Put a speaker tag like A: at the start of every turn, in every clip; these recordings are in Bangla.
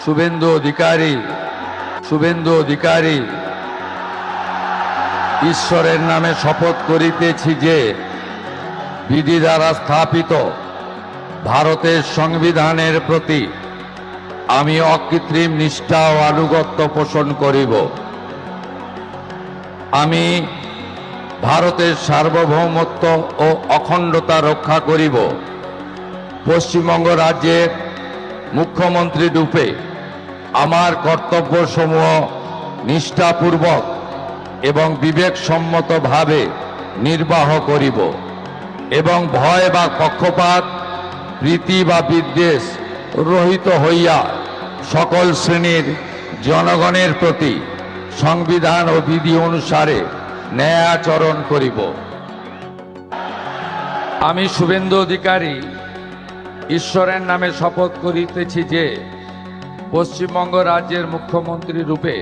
A: শুভেন্দু অধিকারী ঈশ্বরের নামে শপথ করিতেছি যে বিধি দ্বারা স্থাপিত ভারতের সংবিধানের প্রতি আমি অকৃত্রিম নিষ্ঠা ও আনুগত্য পোষণ করিব। আমি ভারতের সার্বভৌমত্ব ও অখণ্ডতা রক্ষা করিব। পশ্চিমবঙ্গ রাজ্যের মুখ্যমন্ত্রী রূপে আমার কর্তব্যসমূহ নিষ্ঠাপূর্বক এবং বিবেকসম্মতভাবে নির্বাহ করিব এবং ভয় বা পক্ষপাত, প্রীতি বা বিদ্বেষ রহিত হইয়া সকল শ্রেণীর জনগণের প্রতি সংবিধান ও বিধি অনুসারে ন্যায় আচরণ করিব। আমি শুভেন্দু অধিকারী ঈশ্বরের নামে শপথ করিতেছি যে পশ্চিমবঙ্গ রাজ্যের মুখ্যমন্ত্রী রূপে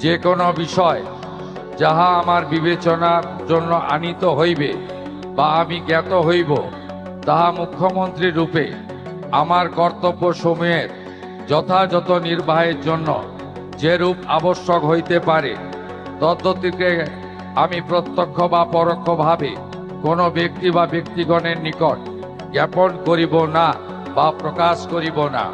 A: যে কোনো বিষয় যাহা আমার বিবেচনার জন্য আনিত হইবে বা আমি জ্ঞাত হইব, তাহা মুখ্যমন্ত্রী রূপে আমার কর্তব্য সমূহের যথাযথ নির্বাহের জন্য যেরূপ আবশ্যক হইতে পারে তদ্গতিকে আমি প্রত্যক্ষ বা পরোক্ষভাবে কোনো ব্যক্তি বা ব্যক্তিগণের নিকট জ্ঞাপন করিব না বা প্রকাশ করিব না।